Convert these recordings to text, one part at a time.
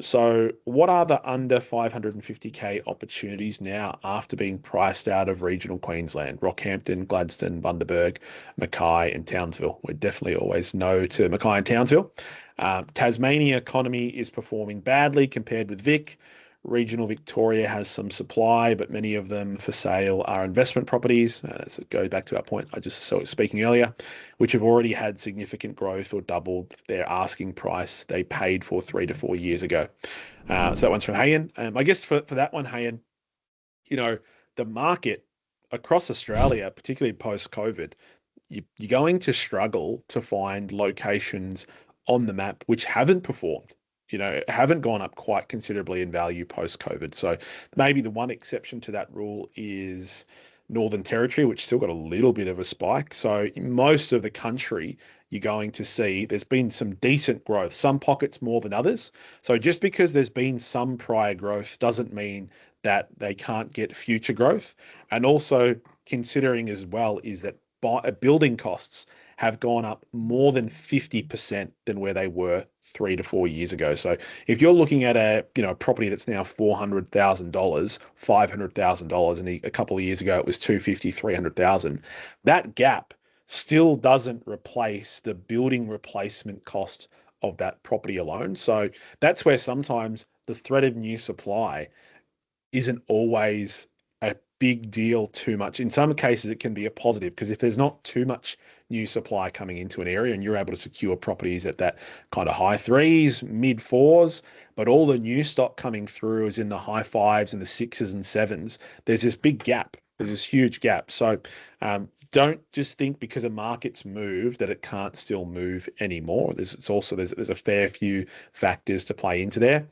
So what are the under 550K opportunities now after being priced out of regional Queensland? Rockhampton, Gladstone, Bundaberg, Mackay, and Townsville. We definitely always no to Mackay and Townsville. Tasmania economy is performing badly compared with Vic. Regional Victoria has some supply, but many of them for sale are investment properties. So it goes back to our point I just saw speaking earlier, which have already had significant growth or doubled their asking price they paid for 3 to 4 years ago. So that one's from Hayen. I guess for that one, Hayen, you know, the market across Australia, particularly post-COVID, you're going to struggle to find locations on the map which haven't performed, haven't gone up quite considerably in value post-COVID. So maybe the one exception to that rule is Northern Territory, which still got a little bit of a spike. So in most of the country, you're going to see there's been some decent growth, some pockets more than others. So just because there's been some prior growth doesn't mean that they can't get future growth. And also considering as well is that building costs have gone up more than 50% than where they were 3 to 4 years ago. So if you're looking at a property that's now $400,000, $500,000, and a couple of years ago it was 250, 300,000, that gap still doesn't replace the building replacement cost of that property alone. So that's where sometimes the threat of new supply isn't always a big deal too much. In some cases, it can be a positive because if there's not too much new supply coming into an area and you're able to secure properties at that kind of high threes, mid fours, but all the new stock coming through is in the high fives and the sixes and sevens, there's this big gap. There's this huge gap. So don't just think because a market's moved that it can't still move anymore. There's a fair few factors to play into there.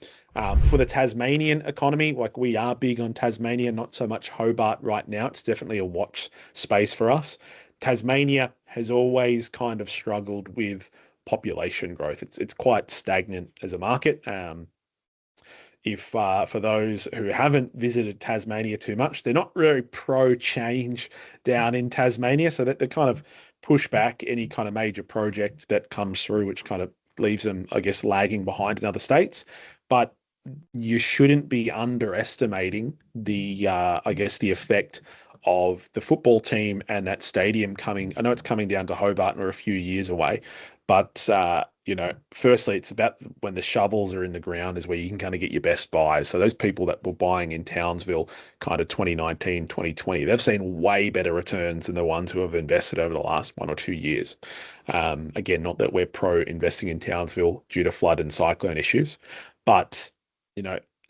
For the Tasmanian economy, like we are big on Tasmania, not so much Hobart right now. It's definitely a watch space for us. Tasmania has always kind of struggled with population growth. It's quite stagnant as a market. If for those who haven't visited Tasmania too much, they're not really pro change down in Tasmania, so that they kind of push back any kind of major project that comes through, which kind of leaves them, I guess, lagging behind in other states. But you shouldn't be underestimating I guess, the effect of the football team and that stadium coming. I know it's coming down to Hobart and we're a few years away, but firstly, it's about when the shovels are in the ground is where you can kind of get your best buys. So those people that were buying in Townsville kind of 2019, 2020, they've seen way better returns than the ones who have invested over the last 1 or 2 years. Again, not that we're pro investing in Townsville due to flood and cyclone issues, but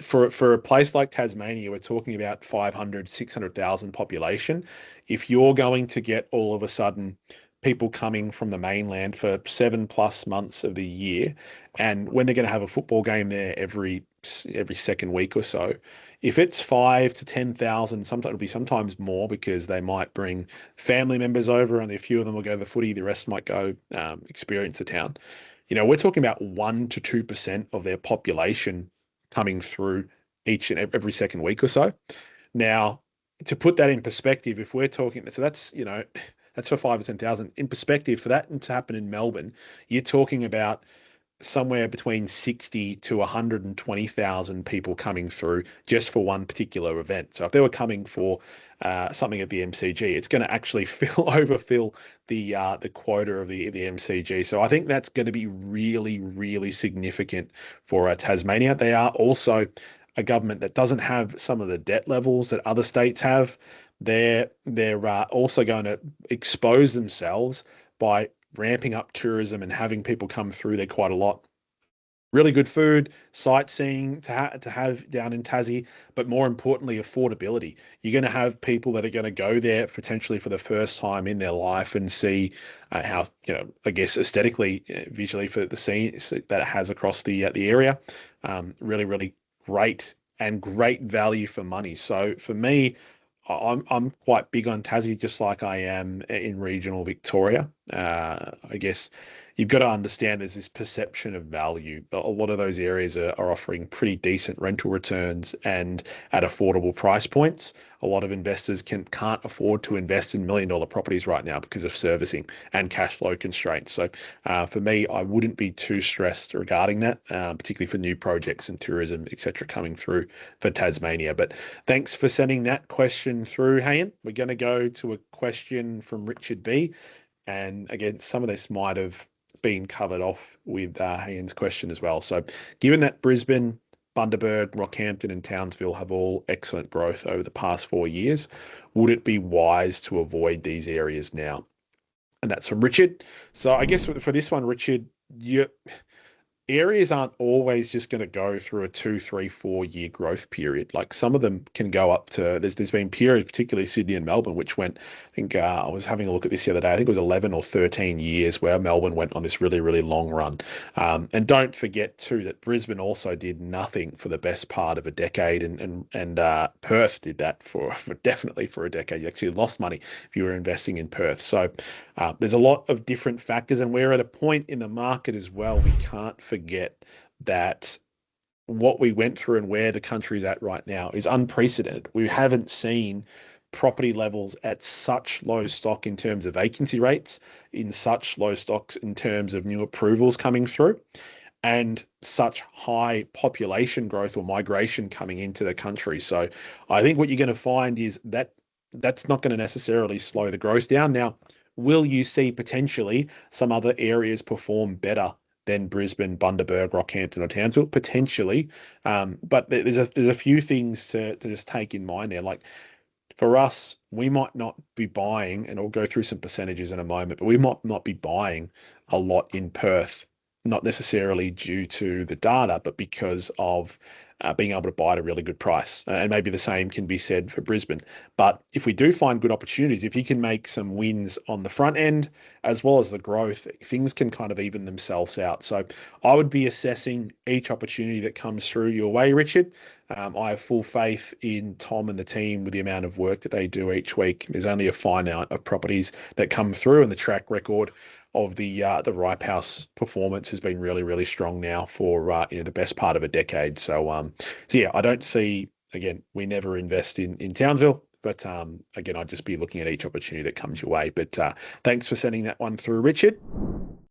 for a place like Tasmania, we're talking about 500, 600,000 population. If you're going to get all of a sudden people coming from the mainland for 7+ months of the year, and when they're going to have a football game there every second week or so, if it's 5 to 10,000, sometimes it'll be sometimes more because they might bring family members over, and a few of them will go to the footy, the rest might go experience the town. We're talking about 1 to 2% of their population coming through each and every second week or so. Now, to put that in perspective, if we're talking, so that's for 5 or 10,000. In perspective, for that to happen in Melbourne, you're talking about somewhere between 60 to 120,000 people coming through just for one particular event. So if they were coming for something at the MCG, it's going to actually overfill the quota of the MCG. So I think that's going to be really, really significant for Tasmania. They are also a government that doesn't have some of the debt levels that other states have. They're also going to expose themselves by ramping up tourism and having people come through there quite a lot. Really good food, sightseeing to have down in Tassie, but more importantly, affordability. You're going to have people that are going to go there potentially for the first time in their life and see how, I guess aesthetically, visually for the scene that it has across the area. Really, really great and great value for money. So for me, I'm quite big on Tassie, just like I am in regional Victoria. I guess, you've got to understand there's this perception of value. A lot of those areas are offering pretty decent rental returns and at affordable price points. A lot of investors can't afford to invest in $1 million properties right now because of servicing and cash flow constraints. So for me, I wouldn't be too stressed regarding that, particularly for new projects and tourism, etc., coming through for Tasmania. But thanks for sending that question through, Hayan. We're going to go to a question from Richard B. And again, some of this might have been covered off with Hayan's question as well. So given that Brisbane, Bundaberg, Rockhampton, and Townsville have all excellent growth over the past 4 years, would it be wise to avoid these areas now? And that's from Richard. So I guess for this one, Richard, areas aren't always just going to go through a 2, 3, 4 year growth period. Like some of them can go up to, there's been periods, particularly Sydney and Melbourne, which went, I think I was having a look at this the other day, I think it was 11 or 13 years where Melbourne went on this really, really long run. And don't forget too that Brisbane also did nothing for the best part of a decade, and Perth did that for definitely for a decade. You actually lost money if you were investing in Perth. So there's a lot of different factors, and we're at a point in the market as well. We can't forget that what we went through and where the country's at right now is unprecedented. We haven't seen property levels at such low stock in terms of vacancy rates, in such low stocks in terms of new approvals coming through, and such high population growth or migration coming into the country. So I think what you're going to find is that that's not going to necessarily slow the growth down. Now, will you see potentially some other areas perform better than Brisbane, Bundaberg, Rockhampton, or Townsville? Potentially. But there's a few things to just take in mind there. Like for us, we might not be buying, and I'll go through some percentages in a moment, but we might not be buying a lot in Perth, not necessarily due to the data, but because of being able to buy at a really good price. And maybe the same can be said for Brisbane. But if we do find good opportunities, if you can make some wins on the front end, as well as the growth, things can kind of even themselves out. So I would be assessing each opportunity that comes through your way, Richard. I have full faith in Tom and the team with the amount of work that they do each week. There's only a finite of properties that come through, and the track record of the Ripehouse performance has been really, really strong now for the best part of a decade. So yeah, I don't see, again, we never invest in Townsville, but again, I'd just be looking at each opportunity that comes your way. But thanks for sending that one through, Richard.